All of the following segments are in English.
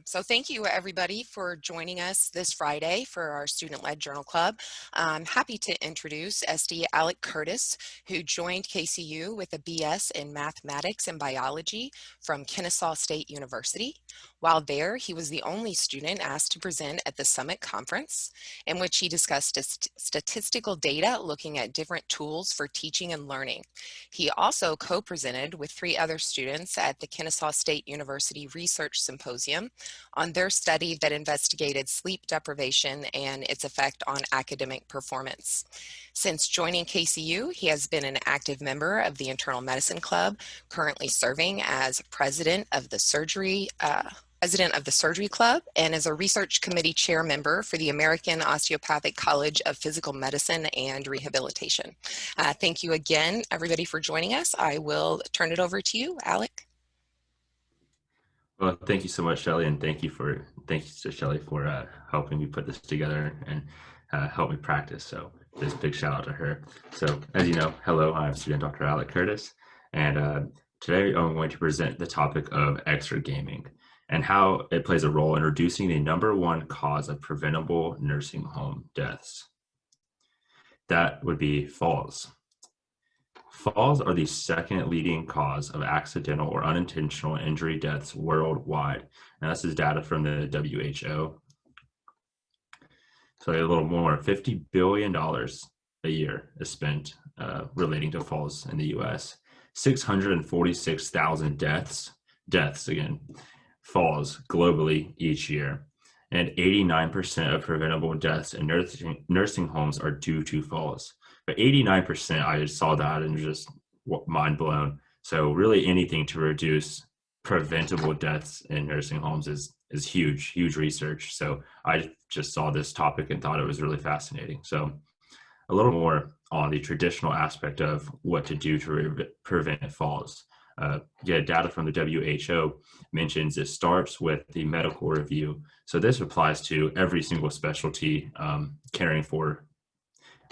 So thank you everybody for joining us this Friday for our student-led journal club. I'm happy to introduce SD Alec Curtis, who joined KCU with a BS in mathematics and biology from Kennesaw State University. While there, he was the only student asked to present at the Summit Conference, in which he discussed statistical data looking at different tools for teaching and learning. He also co-presented with 3 other students at the Kennesaw State University Research Symposium on their study that investigated sleep deprivation and its effect on academic performance. Since joining KCU, he has been an active member of the Internal Medicine Club, currently serving as president of the Surgery Club, and is a research committee chair member for the American Osteopathic College of Physical Medicine and Rehabilitation. Thank you again, everybody, for joining us. I will turn it over to you, Alec. Well, thank you so much, Shelly, and thank you to Shelly for helping me put this together and help me practice. So this big shout out to her. So as you know, hello, I'm student Dr. Alec Curtis, and today I'm going to present the topic of exergaming and how it plays a role in reducing the #1 cause of preventable nursing home deaths. That would be falls. Falls are the second leading cause of accidental or unintentional injury deaths worldwide. And this is data from the WHO. So a little more, $50 billion a year is spent relating to falls in the US. 646,000 deaths again, falls globally each year. And 89% of preventable deaths in nursing homes are due to falls. But 89%, I just saw that and just mind blown. So really anything to reduce preventable deaths in nursing homes is huge research. So I just saw this topic and thought it was really fascinating. So a little more on the traditional aspect of what to do to prevent falls. Data from the WHO mentions it starts with the medical review. So this applies to every single specialty caring for,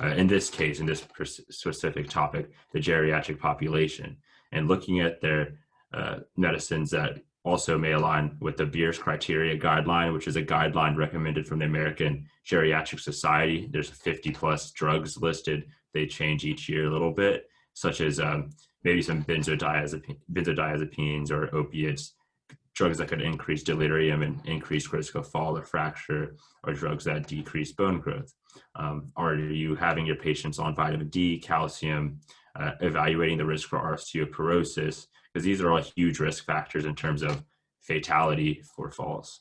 in this case, in this specific topic, the geriatric population, and looking at their medicines that also may align with the Beers criteria guideline, which is a guideline recommended from the American Geriatric Society. There's 50 plus drugs listed. They change each year a little bit, such as maybe some benzodiazepines or opiates, drugs that could increase delirium and increase risk of fall or fracture, or drugs that decrease bone growth. Are you having your patients on vitamin D, calcium, evaluating the risk for osteoporosis? Because these are all huge risk factors in terms of fatality for falls.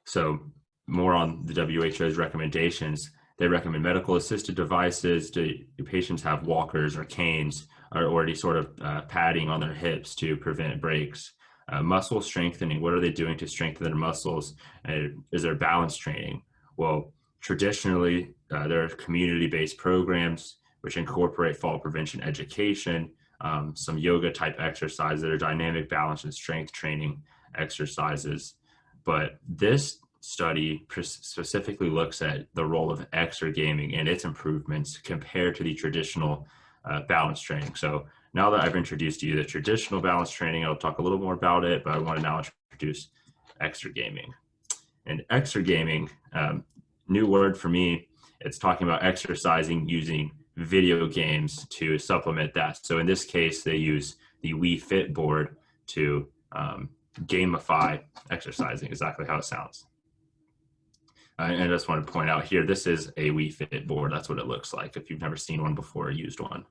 So more on the WHO's recommendations. They recommend medical assisted devices. Do patients have walkers or canes or any sort of padding on their hips to prevent breaks? Muscle strengthening. What are they doing to strengthen their muscles? Is there balance training? Well, traditionally, there are community-based programs which incorporate fall prevention education, some yoga type exercises that are dynamic balance and strength training exercises. But this study specifically looks at the role of exergaming and its improvements compared to the traditional balance training. So now that I've introduced to you the traditional balance training, I'll talk a little more about it, but I want to now introduce exergaming. And exergaming, new word for me, it's talking about exercising using video games to supplement that. So in this case, they use the Wii Fit board to gamify exercising, exactly how it sounds. And I just want to point out here, this is a Wii Fit board. That's what it looks like if you've never seen one before or used one.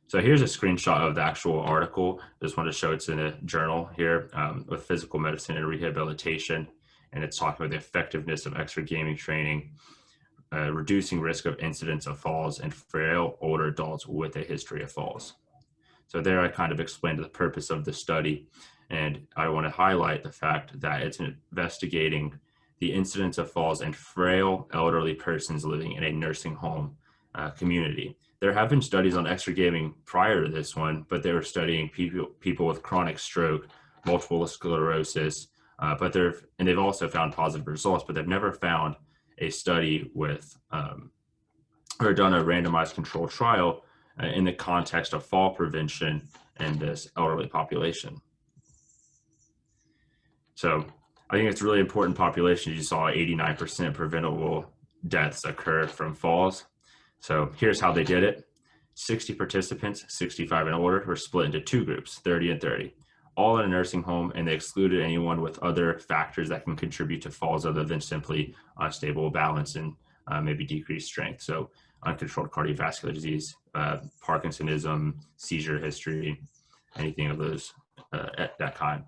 So here's a screenshot of the actual article. Just want to show it's in a journal here with Physical Medicine and Rehabilitation. And it's talking about the effectiveness of exergaming training, reducing risk of incidents of falls in frail older adults with a history of falls. So there I kind of explained the purpose of the study. And I want to highlight the fact that it's investigating the incidence of falls in frail elderly persons living in a nursing home community. There have been studies on exergaming prior to this one, but they were studying people with chronic stroke, multiple sclerosis, but they've also found positive results, but they've never found a study with or done a randomized controlled trial in the context of fall prevention in this elderly population. So I think it's really important population. You saw 89% preventable deaths occur from falls. So here's how they did it. 60 participants, 65 and older, were split into two groups, 30 and 30, all in a nursing home, and they excluded anyone with other factors that can contribute to falls other than simply unstable balance and maybe decreased strength. So uncontrolled cardiovascular disease, Parkinsonism, seizure history, anything of those that kind.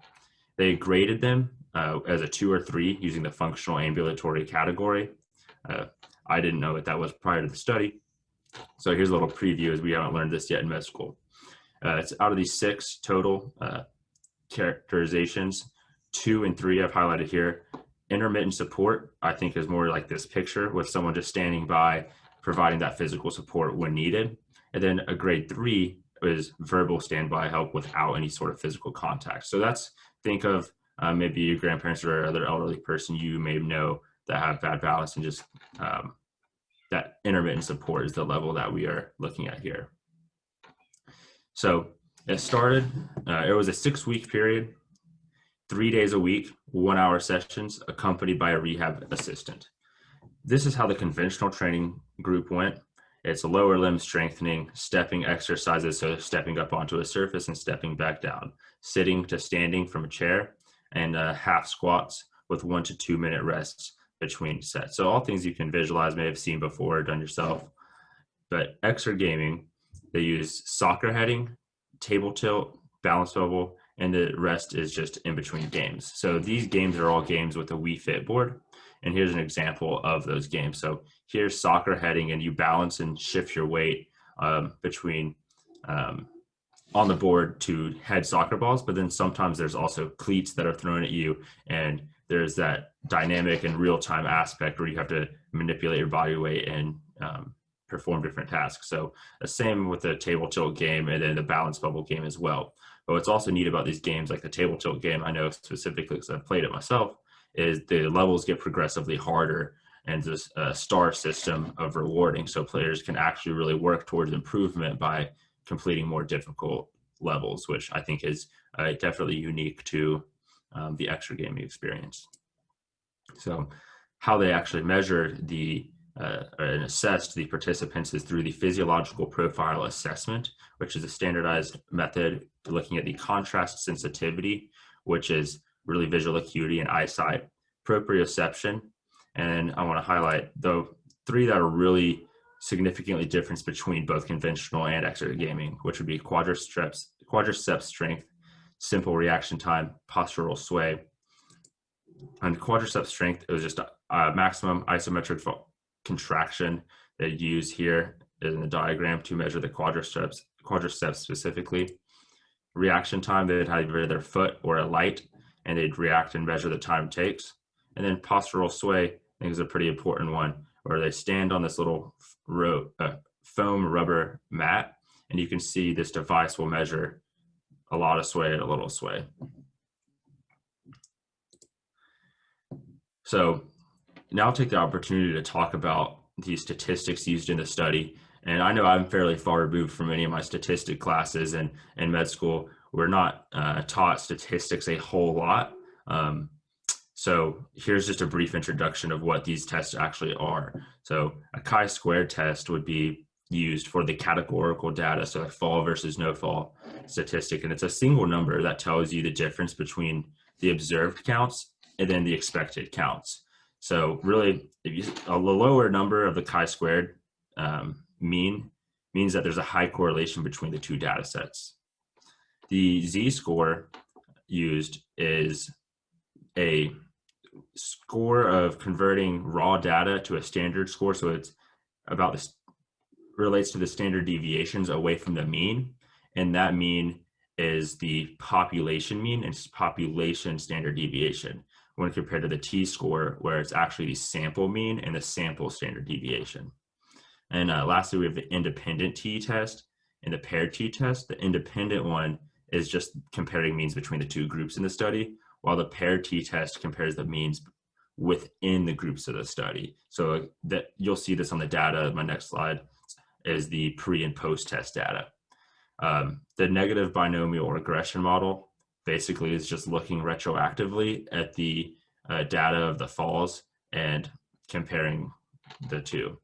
They graded them as a 2 or 3 using the functional ambulatory category. I didn't know what that was prior to the study. So here's a little preview, as we haven't learned this yet in med school. It's out of these 6 total characterizations, 2 and 3 I've highlighted here. Intermittent support, I think, is more like this picture with someone just standing by, providing that physical support when needed. And then a grade 3 is verbal standby help without any sort of physical contact. So that's, think of maybe your grandparents or other elderly person you may know that have bad balance, and just that intermittent support is the level that we are looking at here. So it started, it was a 6-week period, 3 days a week, 1-hour sessions accompanied by a rehab assistant. This is how the conventional training group went. It's lower limb strengthening, stepping exercises, so stepping up onto a surface and stepping back down, sitting to standing from a chair, and half squats with 1 to 2 minute rests between sets. So all things you can visualize, may have seen before, done yourself. But exergaming, they use soccer heading, table tilt, balance bubble, and the rest is just in between games. So these games are all games with a Wii Fit board. And here's an example of those games. So here's soccer heading, and you balance and shift your weight between on the board to head soccer balls, but then sometimes there's also cleats that are thrown at you, and there's that dynamic and real-time aspect where you have to manipulate your body weight and perform different tasks. So the same with the table tilt game, and then the balance bubble game as well. But what's also neat about these games, like the table tilt game, I know specifically because I've played it myself, is the levels get progressively harder, and this star system of rewarding. So players can actually really work towards improvement by completing more difficult levels, which I think is definitely unique to the extra gaming experience. So how they actually measured and assessed the participants is through the physiological profile assessment, which is a standardized method looking at the contrast sensitivity, which is really visual acuity and eyesight, proprioception, and I want to highlight the 3 that are really significantly different between both conventional and exergaming, which would be quadriceps strength, simple reaction time, postural sway. And quadriceps strength, it was just a maximum isometric contraction they use here in the diagram to measure the quadriceps specifically. Reaction time, they'd have either their foot or a light, and they'd react and measure the time it takes. And then postural sway, I think, is a pretty important one, where they stand on this little foam rubber mat, and you can see this device will measure a lot of sway and a little sway. So now I'll take the opportunity to talk about the statistics used in the study. And I know I'm fairly far removed from any of my statistic classes, and in med school, we're not taught statistics a whole lot. So here's just a brief introduction of what these tests actually are. So a chi-squared test would be used for the categorical data, so like fall versus no fall statistic, and it's a single number that tells you the difference between the observed counts and then the expected counts. So really, a lower number of the chi-squared mean means that there's a high correlation between the 2 data sets. The z-score used is a score of converting raw data to a standard score. So it's about this, relates to the standard deviations away from the mean. And that mean is the population mean, and it's population standard deviation, when compared to the t-score, where it's actually the sample mean and the sample standard deviation. And lastly, we have the independent t-test and the paired t-test. The independent one is just comparing means between the 2 groups in the study, while the paired t-test compares the means within the groups of the study. So that you'll see this on the data. My next slide is the pre and post test data. The negative binomial regression model basically is just looking retroactively at the data of the falls and comparing the two.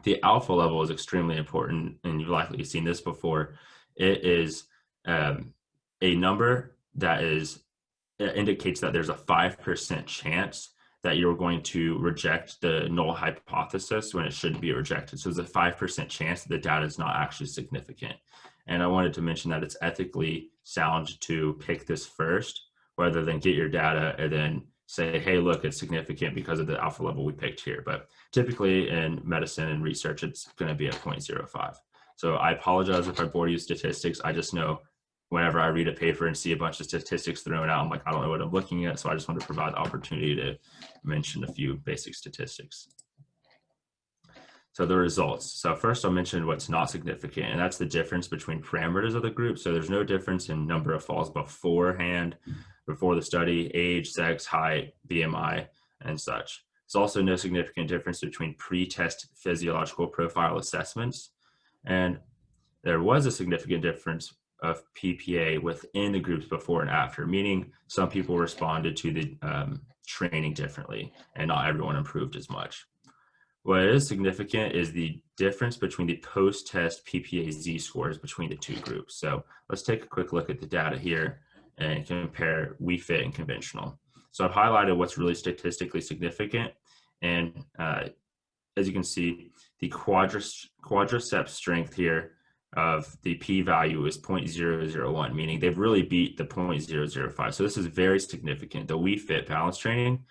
The alpha level is extremely important, and you've likely seen this before. It is a number that indicates that there's a 5% chance that you're going to reject the null hypothesis when it shouldn't be rejected. So there's a 5% chance that the data is not actually significant. And I wanted to mention that it's ethically sound to pick this first, rather than get your data and then say, hey, look, it's significant because of the alpha level we picked here. But typically in medicine and research, it's going to be at 0.05. So I apologize if I bore you with statistics. I just know whenever I read a paper and see a bunch of statistics thrown out, I'm like, I don't know what I'm looking at. So I just want to provide the opportunity to mention a few basic statistics. So the results. So first I'll mention what's not significant, and that's the difference between parameters of the group. So there's no difference in number of falls beforehand, before the study, age, sex, height, BMI, and such. There's also no significant difference between pre-test physiological profile assessments. And there was a significant difference of PPA within the groups before and after, meaning some people responded to the training differently and not everyone improved as much. What is significant is the difference between the post-test PPA Z-scores between the two groups. So let's take a quick look at the data here and compare WeFit and conventional. So I've highlighted what's really statistically significant. And as you can see, the quadriceps strength here of the p-value is 0.001, meaning they've really beat the 0.005. So this is very significant. The WeFit balance training,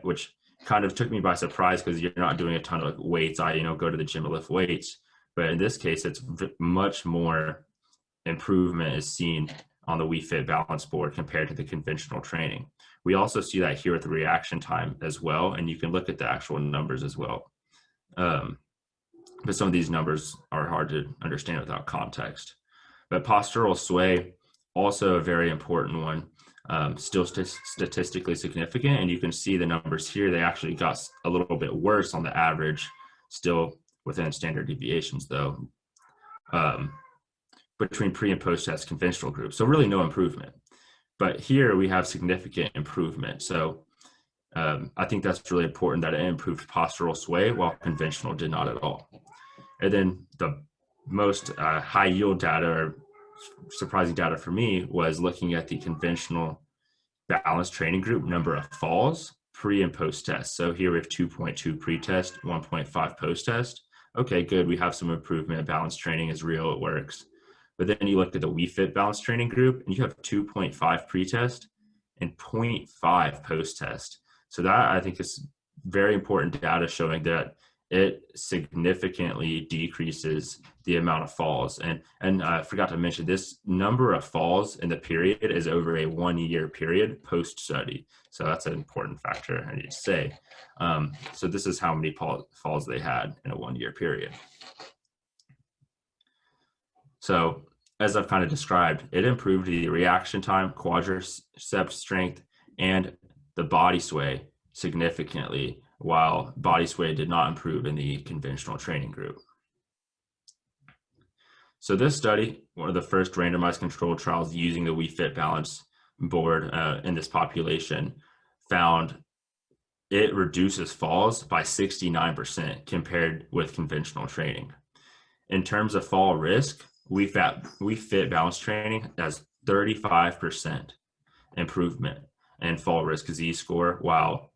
which kind of took me by surprise because you're not doing a ton of weights. I, go to the gym and lift weights, but in this case, it's much more improvement is seen on the WeFit balance board compared to the conventional training. We also see that here with the reaction time as well, and you can look at the actual numbers as well. But some of these numbers are hard to understand without context. But postural sway, also a very important one, still statistically significant. And you can see the numbers here, they actually got a little bit worse on the average, still within standard deviations though, between pre and post-test conventional groups. So really no improvement. But here we have significant improvement. So I think that's really important that it improved postural sway while conventional did not at all. And then the most high yield data or surprising data for me was looking at the conventional balance training group number of falls pre and post test. So here we have 2.2 pre-test, 1.5 post-test. Okay, good. We have some improvement. Balance training is real. It works. But then you look at the WeFit balance training group and you have 2.5 pre-test and 0.5 post-test. So that I think is very important data showing that it significantly decreases the amount of falls. And I forgot to mention this number of falls in the period is over a 1 year period post-study. So that's an important factor I need to say. So this is how many falls they had in a 1 year period. So as I've kind of described, it improved the reaction time, quadriceps strength, and the body sway significantly, while body sway did not improve in the conventional training group. So this study, one of the first randomized controlled trials using the WeFit balance board in this population, found it reduces falls by 69% compared with conventional training. In terms of fall risk, WeFit balance training has 35% improvement in fall risk Z-score, while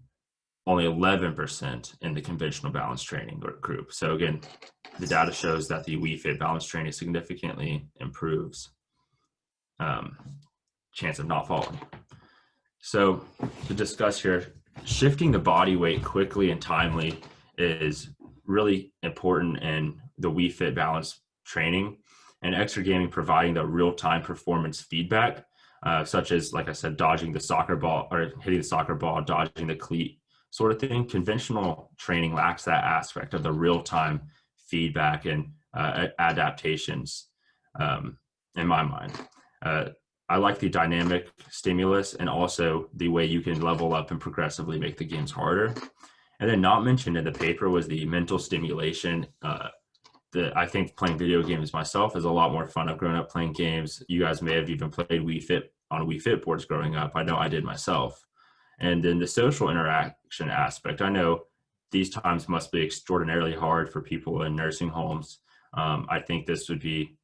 only 11% in the conventional balance training group. So again, the data shows that the WeFit balance training significantly improves chance of not falling. So to discuss here, shifting the body weight quickly and timely is really important in the WeFit balance training, and exergaming providing the real-time performance feedback, such as, like I said, dodging the soccer ball or hitting the soccer ball, dodging the cleat sort of thing. Conventional training lacks that aspect of the real-time feedback and adaptations in my mind. I like the dynamic stimulus and also the way you can level up and progressively make the games harder. And then not mentioned in the paper was the mental stimulation. I think playing video games myself is a lot more fun. I've grown up playing games. You guys may have even played WeFit on Wii Fit boards growing up. I know I did myself. And then the social interaction aspect, I know these times must be extraordinarily hard for people in nursing homes. I think this would be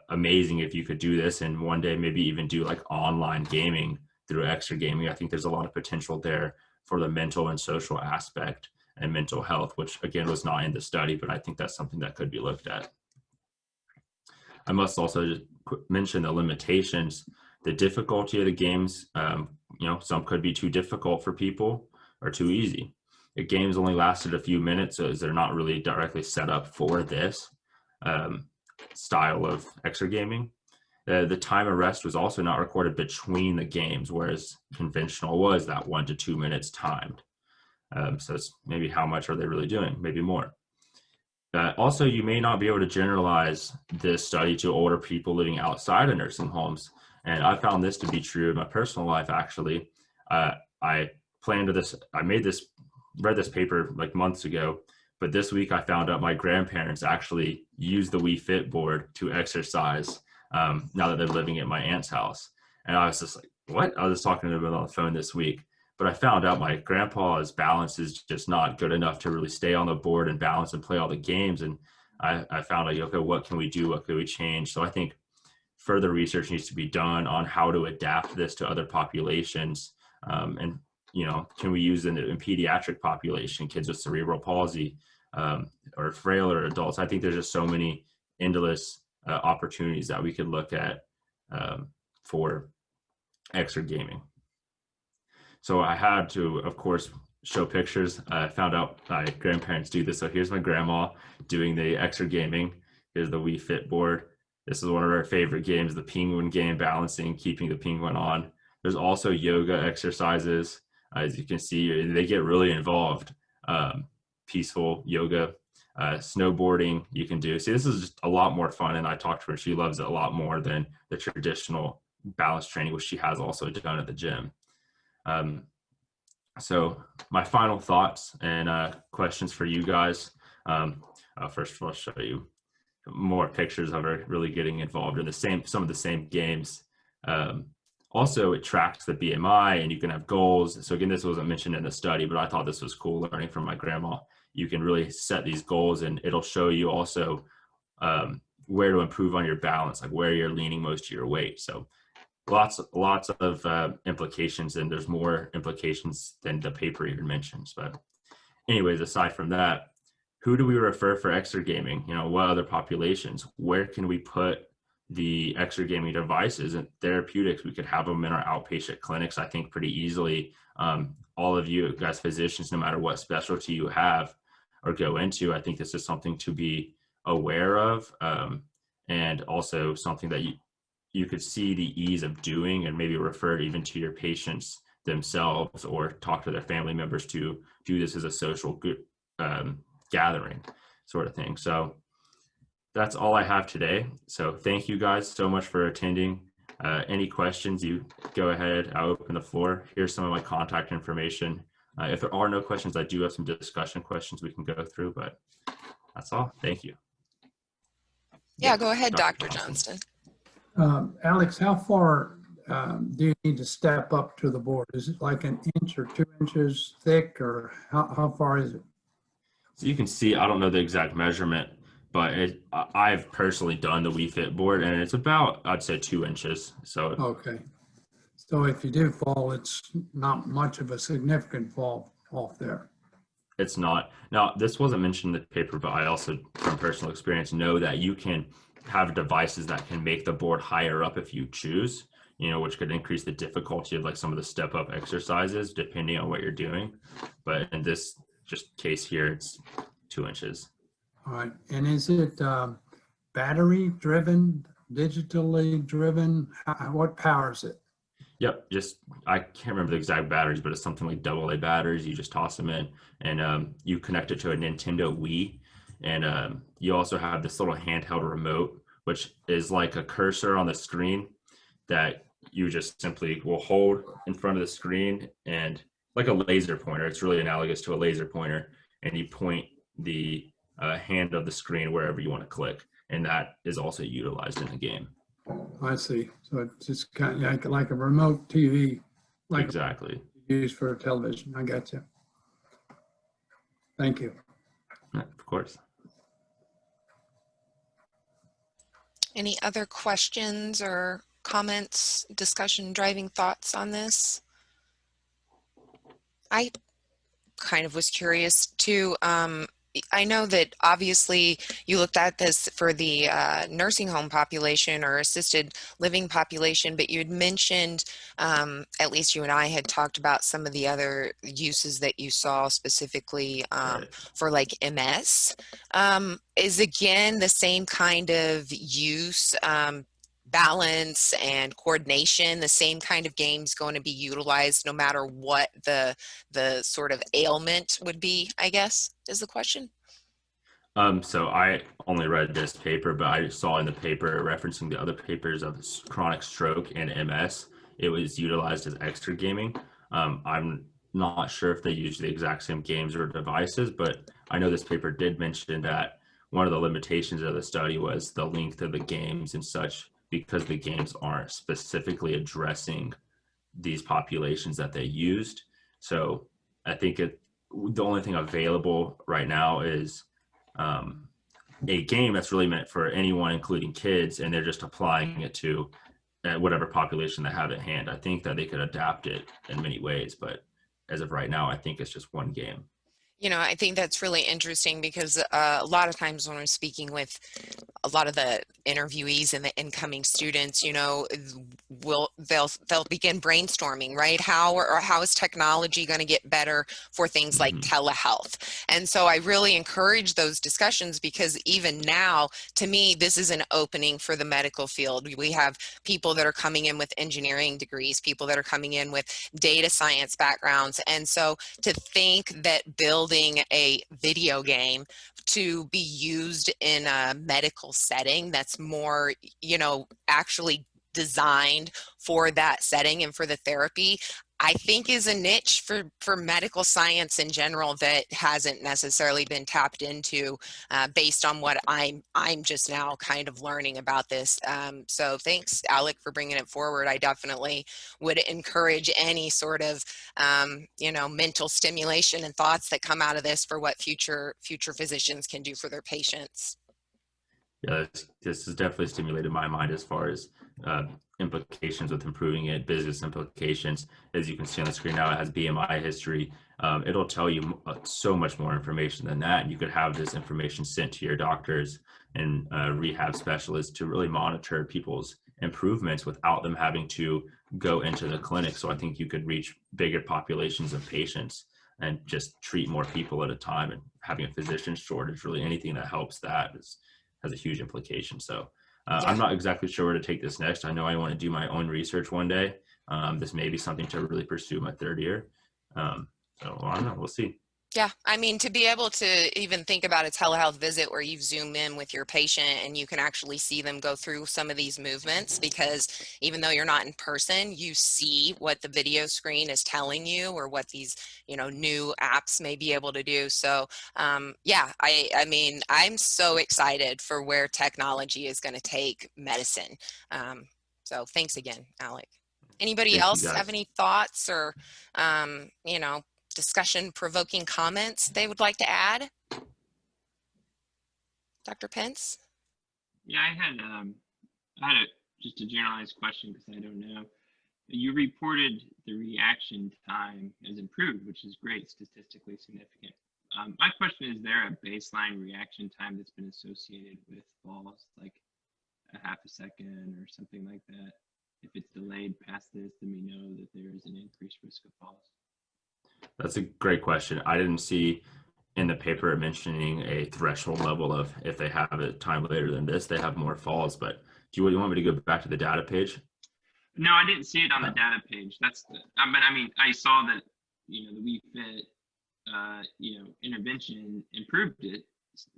amazing if you could do this and one day maybe even do like online gaming through extra gaming. I think there's a lot of potential there for the mental and social aspect and mental health, which again was not in the study, but I think that's something that could be looked at. I must also just mention the limitations, the difficulty of the games. Some could be too difficult for people or too easy. The games only lasted a few minutes, so they're not really directly set up for this style of extra gaming. The time of rest was also not recorded between the games, whereas conventional was that 1 to 2 minutes timed. So it's maybe how much are they really doing? Maybe more. Also, you may not be able to generalize this study to older people living outside of nursing homes. And I found this to be true in my personal life, actually. I read this paper like months ago, but this week I found out my grandparents actually use the Wii Fit board to exercise now that they're living at my aunt's house. And I was just like, what? I was talking to them on the phone this week. But I found out my grandpa's balance is just not good enough to really stay on the board and balance and play all the games. And I found like, okay, what can we do? What can we change? So I think further research needs to be done on how to adapt this to other populations. And, can we use it in pediatric population, kids with cerebral palsy or frailer adults? I think there's just so many endless opportunities that we could look at for extra gaming. So I had to, of course, show pictures. I found out my grandparents do this. So here's my grandma doing the extra gaming. Here's the Wii Fit board. This is one of our favorite games, the penguin game, balancing, keeping the penguin on. There's also yoga exercises. As you can see, they get really involved. Peaceful yoga, snowboarding you can do. See, this is just a lot more fun. And I talked to her. She loves it a lot more than the traditional balance training, which she has also done at the gym. So my final thoughts and questions for you guys. First of all, I'll show you more pictures of her really getting involved in some of the same games. Also, it tracks the BMI and you can have goals. So again, this wasn't mentioned in the study, but I thought this was cool learning from my grandma. You can really set these goals and it'll show you also where to improve on your balance, like where you're leaning most of your weight. So lots of implications, and there's more implications than the paper even mentions. But anyways, aside from that, who do we refer for extra gaming? What other populations? Where can we put the extra gaming devices and therapeutics? We could have them in our outpatient clinics, I think, pretty easily. All of you guys, physicians, no matter what specialty you have or go into, I think this is something to be aware of, and also something that you could see the ease of doing and maybe refer even to your patients themselves or talk to their family members to do this as a social gathering sort of thing. So that's all I have today. So thank you guys so much for attending. Any questions, you go ahead. I'll open the floor. Here's some of my contact information. If there are no questions, I do have some discussion questions we can go through, but that's all. Thank you. Yeah, go ahead, Dr. Johnston. Alex, how far do you need to step up to the board? Is it like an inch or 2 inches thick, or how far is it? So you can see, I don't know the exact measurement, but I've personally done the Wii Fit board and it's about, I'd say 2 inches. So okay. So if you do fall, it's not much of a significant fall off there. It's not. Now, this wasn't mentioned in the paper, but I also, from personal experience, know that you can have devices that can make the board higher up if you choose, which could increase the difficulty of like some of the step up exercises depending on what you're doing. But in this just case here, it's 2 inches. All right. And is it battery driven, digitally driven? What powers it? Yep. I can't remember the exact batteries, but it's something like AA batteries. You just toss them in and you connect it to a Nintendo Wii. And you also have this little handheld remote, which is like a cursor on the screen that you just simply will hold in front of the screen, and like a laser pointer. It's really analogous to a laser pointer, and you point the hand of the screen wherever you want to click. And that is also utilized in the game. I see. So it's just kind of like a remote TV, like Exactly. used for television. I got you. Thank you. Yeah, of course. Any other questions or comments, discussion, driving thoughts on this? I kind of was curious too. I know that obviously you looked at this for the nursing home population or assisted living population, but you had mentioned, at least you and I had talked about some of the other uses that you saw specifically Right. for like MS. Is again the same kind of use, balance and coordination, the same kind of games going to be utilized no matter what the sort of ailment would be, I guess, is the question. So I only read this paper, but I saw in the paper referencing the other papers of chronic stroke and MS, it was utilized as extra gaming. I'm not sure if they use the exact same games or devices, but I know this paper did mention that one of the limitations of the study was the length of the games and such, because the games aren't specifically addressing these populations that they used. So I think the only thing available right now is um, a game that's really meant for anyone, including kids, and they're just applying it to whatever population they have at hand. I think that they could adapt it in many ways, but as of right now, I think it's just one game. You know, I think that's really interesting because a lot of times when I'm speaking with a lot of the interviewees and the incoming students, you know, they'll begin brainstorming, right? How is technology going to get better for things like Mm-hmm. telehealth? And so I really encourage those discussions because even now, to me, this is an opening for the medical field. We have people that are coming in with engineering degrees, people that are coming in with data science backgrounds. And so to think that building a video game to be used in a medical setting that's more, you know, actually designed for that setting and for the therapy, I think is a niche for medical science in general that hasn't necessarily been tapped into based on what I'm just now kind of learning about this. So thanks, Alec, for bringing it forward. I definitely would encourage any sort of you know, mental stimulation and thoughts that come out of this for what future physicians can do for their patients. Yeah, this has definitely stimulated my mind as far as implications with improving it, business implications. As you can see on the screen now, it has BMI history. It'll tell you so much more information than that. You could have this information sent to your doctors and rehab specialists to really monitor people's improvements without them having to go into the clinic. So I think you could reach bigger populations of patients and just treat more people at a time. And having a physician shortage, really anything that helps that has a huge implication. So Yeah. I'm not exactly sure where to take this next. I know I want to do my own research one day. This may be something to really pursue my third year. So I don't know. We'll see. Yeah, I mean, to be able to even think about a telehealth visit where you zoom in with your patient and you can actually see them go through some of these movements, because even though you're not in person, you see what the video screen is telling you or what these, you know, new apps may be able to do. So yeah, I mean, I'm so excited for where technology is going to take medicine. So thanks again, Alec. Anybody Thank you else have guys. any thoughts or, you know, discussion provoking comments they would like to add? Dr. Pence? Yeah, I had just a generalized question because I don't know. You reported the reaction time has improved, which is great, statistically significant. My question is there a baseline reaction time that's been associated with falls, like a half a second or something like that? If it's delayed past this, then we know that there is an increased risk of falls. That's a great question. I didn't see in the paper mentioning a threshold level of if they have a time later than this, they have more falls. But do you want me to go back to the data page? No, I didn't see it on the Uh, data page. That's the, but I mean, I saw that, you know, the WeFit, you know, intervention improved it.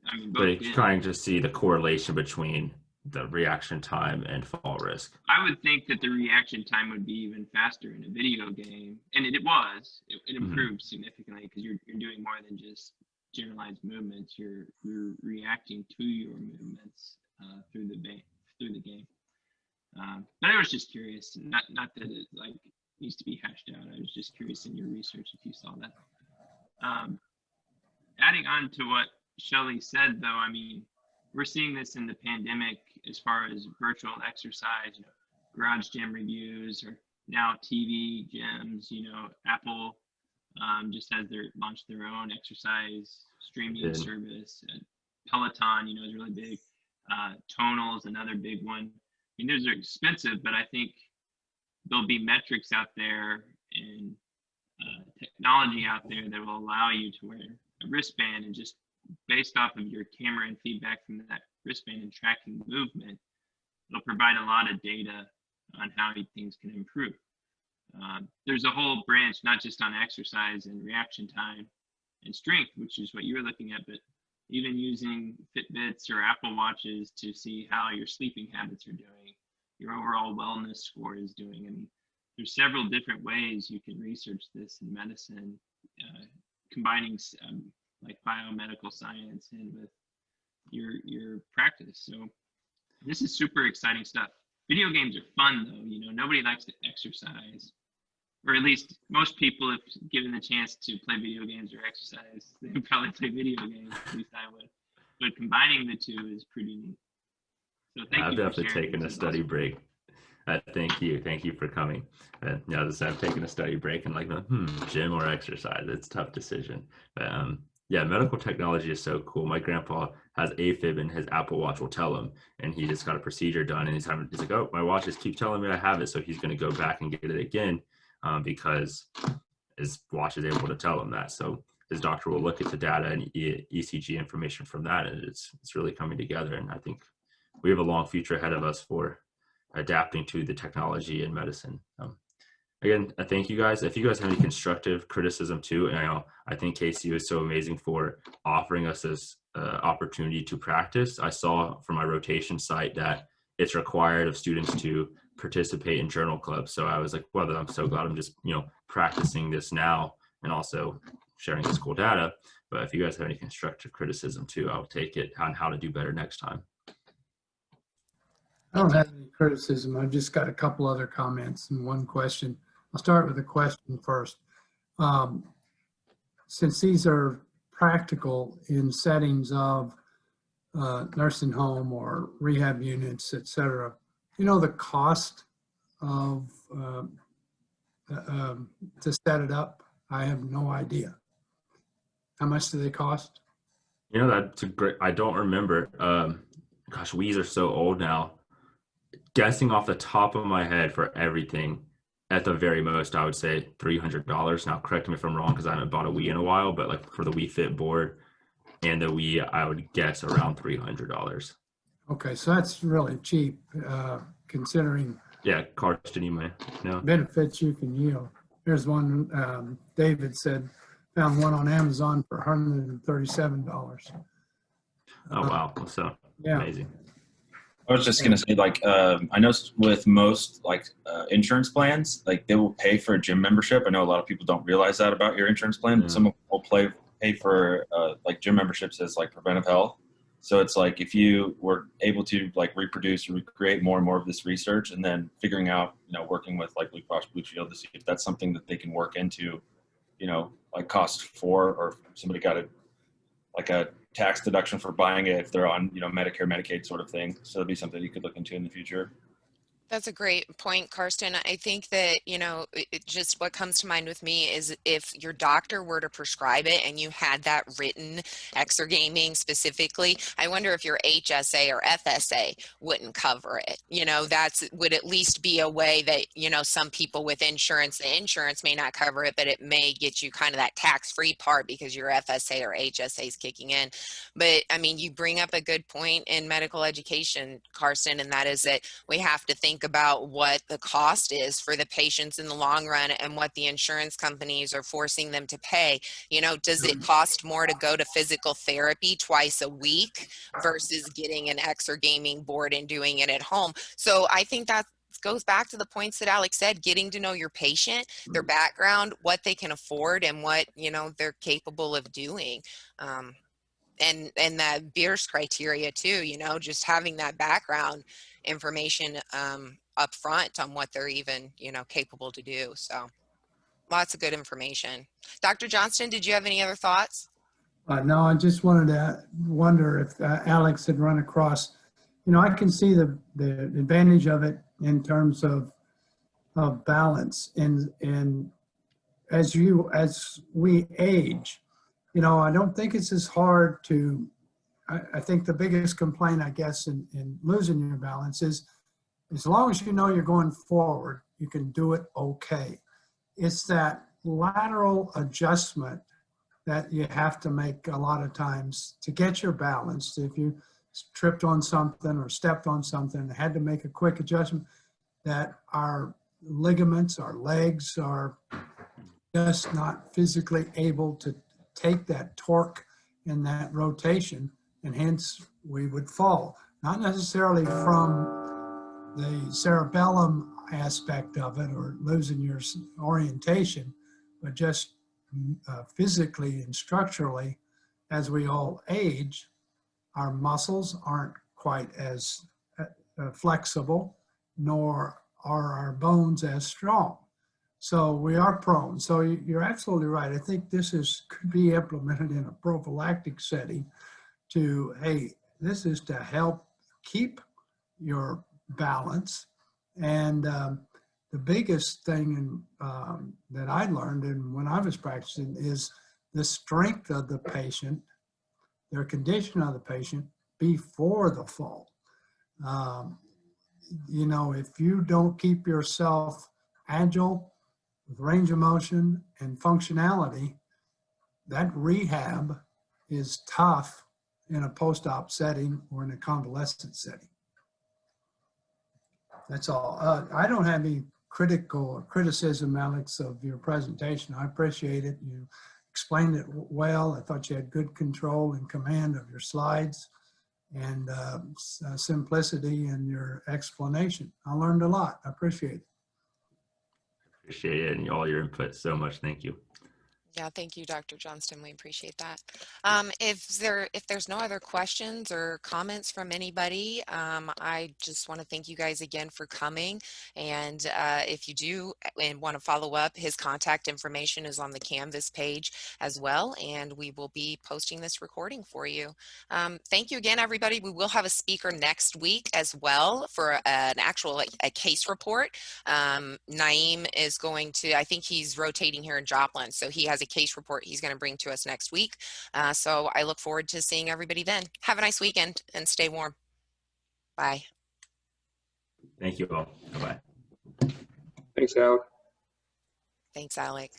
I mean, but both it's did. trying to see the correlation between the reaction time and fall risk. I would think that the reaction time would be even faster in a video game, and it was. It improved significantly because you're doing more than just generalized movements. You're reacting to your movements through the game. But I was just curious, not that it like needs to be hashed out. I was just curious in your research if you saw that. Adding on to what Shelley said, though, I mean, we're seeing this in the pandemic as far as virtual exercise, you know, garage gym reviews, or now TV gyms. You know, Apple just has launched their own exercise streaming service. Peloton, you know, is really big. Tonal is another big one. I mean, those are expensive, but I think there'll be metrics out there and technology out there that will allow you to wear a wristband, and just based off of your camera and feedback from that wristband and tracking movement, it'll provide a lot of data on how things can improve. There's a whole branch, not just on exercise and reaction time and strength, which is what you were looking at, but even using Fitbits or Apple Watches to see how your sleeping habits are doing, your overall wellness score is doing. And there's several different ways you can research this in medicine, combining like biomedical science in with your practice. So this is super exciting stuff. Video games are fun though, you know, nobody likes to exercise, or at least most people, if given the chance to play video games or exercise, they would probably play video games, at least I would. But combining the two is pretty neat. So thank you. I've definitely taken a study break. Thank you for coming. Yeah, I've taken a study break and like, gym or exercise, it's a tough decision. But yeah, medical technology is so cool. My grandpa has AFib and his Apple Watch will tell him, and he just got a procedure done, and he's like, oh, my watch just keeps telling me I have it. So he's going to go back and get it again because his watch is able to tell him that. So his doctor will look at the data and ECG information from that, and it's really coming together. And I think we have a long future ahead of us for adapting to the technology in medicine. Again, I thank you guys. If you guys have any constructive criticism too, and I think KCU is so amazing for offering us this opportunity to practice. I saw from my rotation site that it's required of students to participate in journal clubs. So I was like, well, I'm so glad I'm just, practicing this now and also sharing this cool data. But if you guys have any constructive criticism too, I'll take it on how to do better next time. I don't have any criticism. I've just got a couple other comments and one question. I'll start with a question first. Since these are practical in settings of nursing home or rehab units, et cetera, the cost of to set it up, I have no idea. How much do they cost? That's a great, I don't remember. Gosh, we's are so old now. Guessing off the top of my head for everything, at the very most, I would say $300. Now, correct me if I'm wrong because I haven't bought a Wii in a while, but like for the Wii Fit board and the Wii, I would guess around $300. Okay, so that's really cheap considering. Yeah, Karsten, you might know. Benefits you can yield. There's one, David said, found one on Amazon for $137. Oh, wow. So yeah. Amazing. I was just going to say, like, I know with most insurance plans, like they will pay for a gym membership. I know a lot of people don't realize that about your insurance plan, but some will pay for like gym memberships as like preventive health. So it's like if you were able to like reproduce or recreate more and more of this research, and then figuring out, working with like Blue Cross Blue Shield to see if that's something that they can work into, like cost for, or if somebody got a tax deduction for buying it if they're on, Medicare, Medicaid sort of thing. So it'd be something you could look into in the future. That's a great point, Karsten. I think that, just what comes to mind with me is if your doctor were to prescribe it and you had that written, exergaming specifically, I wonder if your HSA or FSA wouldn't cover it. That's would at least be a way that, some people with insurance, the insurance may not cover it, but it may get you kind of that tax-free part because your FSA or HSA is kicking in. But I mean, you bring up a good point in medical education, Karsten, and that is that we have to think about what the cost is for the patients in the long run and what the insurance companies are forcing them to pay. Does it cost more to go to physical therapy twice a week versus getting an exergaming board and doing it at home? So I think that goes back to the points that Alex said, getting to know your patient, their background, what they can afford, and what, they're capable of doing. and that Beers criteria too, you know, just having that background information up front on what they're even, you know, capable to do. So lots of good information. Dr. Johnston, did you have any other thoughts? No, I just wanted to wonder if Alex had run across, you know, I can see the advantage of it in terms of balance. And as we age, you know, I don't think it's as hard to, I think the biggest complaint, I guess, in losing your balance is, as long as you know you're going forward, you can do it okay. It's that lateral adjustment that you have to make a lot of times to get your balance. If you tripped on something or stepped on something, had to make a quick adjustment, that our ligaments, our legs are just not physically able to take that torque and that rotation, and hence we would fall. Not necessarily from the cerebellum aspect of it or losing your orientation, but just physically and structurally, as we all age, our muscles aren't quite as flexible, nor are our bones as strong. So we are prone. So you're absolutely right. I think this could be implemented in a prophylactic setting to, hey, this is to help keep your balance. And the biggest thing that I learned when I was practicing is the strength of the patient, their condition of the patient before the fall. You know, if you don't keep yourself agile with range of motion and functionality, that rehab is tough in a post-op setting or in a convalescent setting. That's all. I don't have any criticism, Alex, of your presentation. I appreciate it. You explained it well. I thought you had good control and command of your slides and simplicity in your explanation. I learned a lot. I appreciate it. Appreciate it and all your input so much. Thank you. Yeah, thank you, Dr. Johnston. We appreciate that. If there's no other questions or comments from anybody, I just want to thank you guys again for coming. And if you do and want to follow up, his contact information is on the Canvas page as well, and we will be posting this recording for you. Thank you again, everybody. We will have a speaker next week as well for an actual a case report. Naeem is going to, I think he's rotating here in Joplin, so he has a case report he's going to bring to us next week. So I look forward to seeing everybody then. Have a nice weekend and stay warm. Bye. Thank you all. Bye-bye. Thanks, Alec. Thanks, Alec.